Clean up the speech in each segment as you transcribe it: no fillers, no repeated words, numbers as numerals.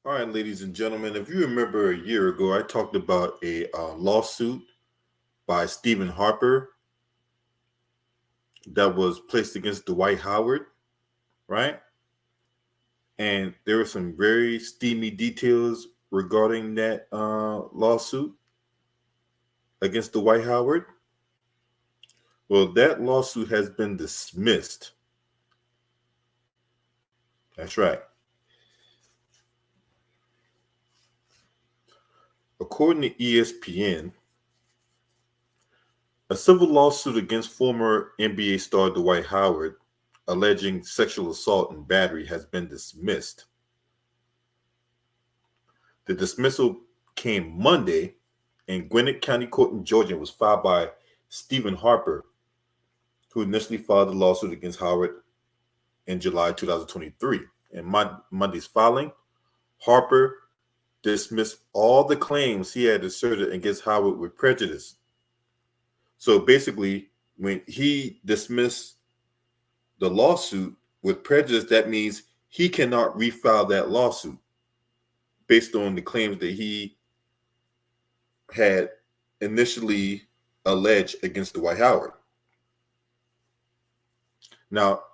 All right, ladies and gentlemen, if you remember a year ago, I talked about a lawsuit by Stephen Harper that was placed against Dwight Howard, right? And there were some very steamy details regarding that lawsuit against Dwight Howard. Well, that lawsuit has been dismissed. That's right. According to ESPN, a civil lawsuit against former NBA star Dwight Howard alleging sexual assault and battery has been dismissed. The dismissal came Monday in Gwinnett County Court in Georgia and was filed by Stephen Harper, who initially filed the lawsuit against Howard in July 2023. In Monday's filing, Harper dismissed all the claims he had asserted against Howard with prejudice. So basically, when he dismissed the lawsuit with prejudice, that means he cannot refile that lawsuit based on the claims that he had initially alleged against Dwight Howard. Now,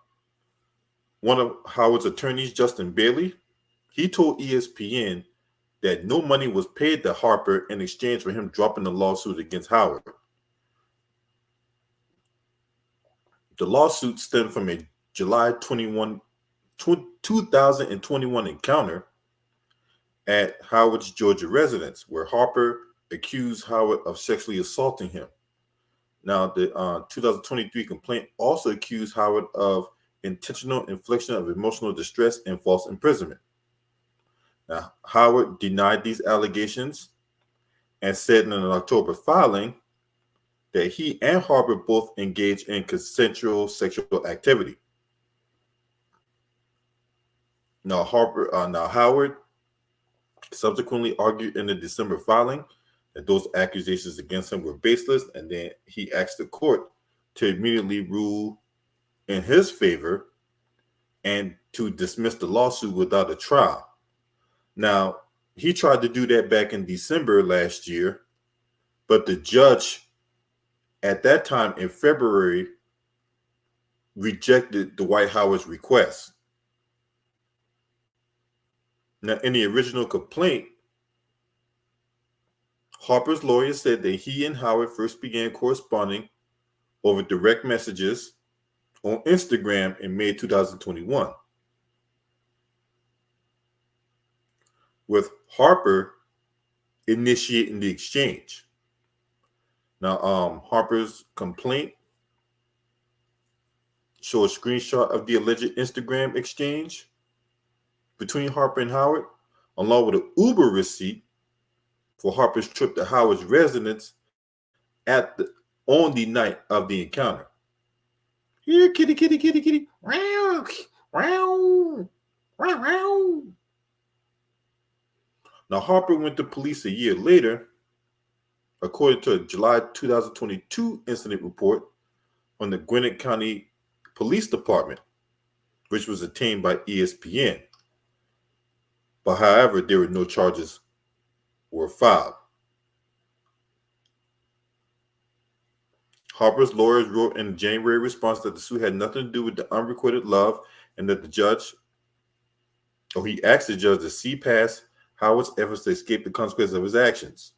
one of Howard's attorneys, Justin Bailey, he told ESPN that no money was paid to Harper in exchange for him dropping the lawsuit against Howard. The lawsuit stemmed from a July 2021 encounter at Howard's Georgia residence, where Harper accused Howard of sexually assaulting him. Now, the 2023 complaint also accused Howard of intentional infliction of emotional distress and false imprisonment. Now, Howard denied these allegations and said in an October filing that he and Harper both engaged in consensual sexual activity. Now, Howard subsequently argued in the December filing that those accusations against him were baseless, and then he asked the court to immediately rule in his favor and to dismiss the lawsuit without a trial. Now, he tried to do that back in December last year, but the judge at that time in February rejected Dwight Howard's request. Now, in the original complaint, Harper's lawyer said that he and Howard first began corresponding over direct messages on Instagram in May 2021, with Harper initiating the exchange. Now, Harper's complaint shows a screenshot of the alleged Instagram exchange between Harper and Howard, along with an Uber receipt for Harper's trip to Howard's residence on the night of the encounter. Here, kitty, kitty, kitty, kitty. Wow, wow, wow. Now, Harper went to police a year later, according to a July 2022 incident report from the Gwinnett County Police Department, which was obtained by ESPN. But however, there were no charges were filed. Harper's lawyers wrote in a January response that the suit had nothing to do with the unrequited love, and that he asked the judge to see past Howard's efforts to escape the consequences of his actions.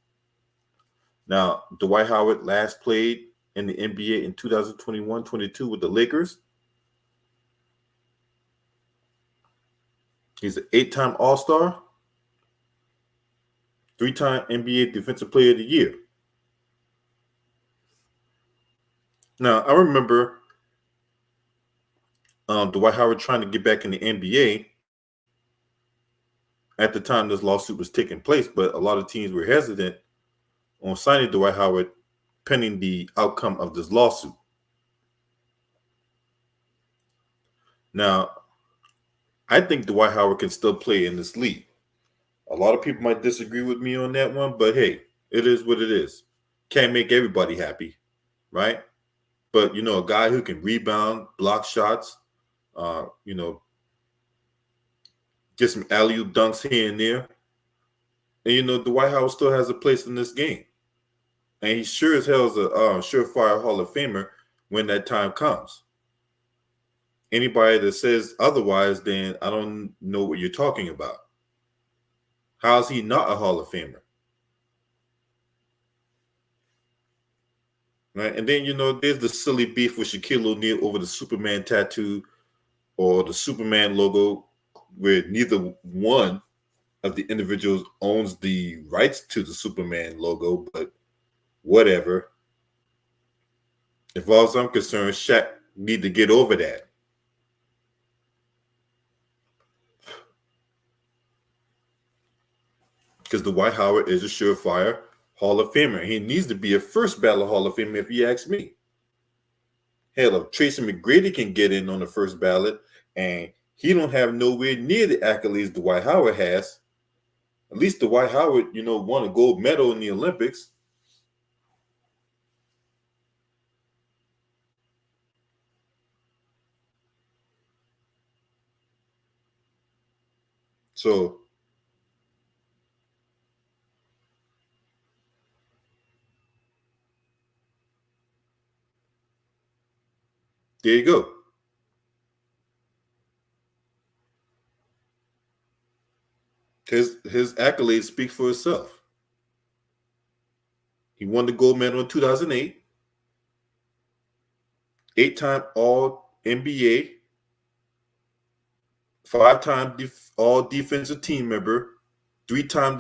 Now, Dwight Howard last played in the NBA in 2021-22 with the Lakers. He's an 8-time All-Star, 3-time NBA Defensive Player of the Year. Now, I remember Dwight Howard trying to get back in the NBA at the time this lawsuit was taking place, but a lot of teams were hesitant on signing Dwight Howard pending the outcome of this lawsuit. Now, I think Dwight Howard can still play in this league. A lot of people might disagree with me on that one, but hey, it is what it is. Can't make everybody happy, right? But, a guy who can rebound, block shots, get some alley-oop dunks here and there. And, Dwight Howard still has a place in this game. And he sure as hell is a surefire Hall of Famer when that time comes. Anybody that says otherwise, then I don't know what you're talking about. How is he not a Hall of Famer? Right? And then, there's the silly beef with Shaquille O'Neal over the Superman tattoo or the Superman logo, where neither one of the individuals owns the rights to the Superman logo, but whatever. As far as I'm concerned, Shaq need to get over that. Because Dwight Howard is a surefire Hall of Famer. He needs to be a first ballot Hall of Famer if you ask me. Hell, if Tracy McGrady can get in on the first ballot and he don't have nowhere near the accolades Dwight Howard has, at least Dwight Howard, won a gold medal in the Olympics. So there you go. His accolades speak for itself. He won the gold medal in 2008, 8-time All-NBA, 5-time All-Defensive Team member, 3-time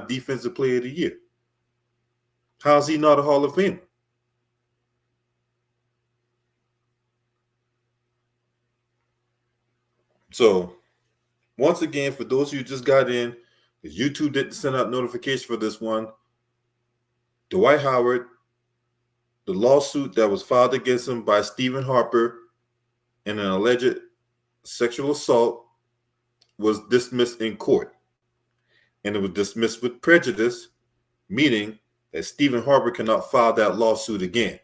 Defensive Player of the Year. How's he not a Hall of Famer? So, once again, for those of you who just got in, because YouTube didn't send out notification for this one, Dwight Howard, the lawsuit that was filed against him by Stephen Harper in an alleged sexual assault was dismissed in court. And it was dismissed with prejudice, meaning that Stephen Harper cannot file that lawsuit again.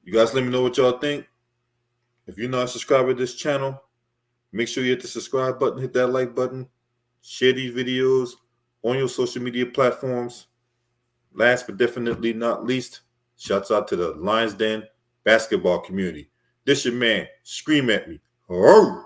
You guys let me know what y'all think. If you're not subscribed to this channel, make sure you hit the subscribe button, hit that like button, share these videos on your social media platforms. Last but definitely not least, shouts out to the Lions Den basketball community. This your man. Scream at me. Oh!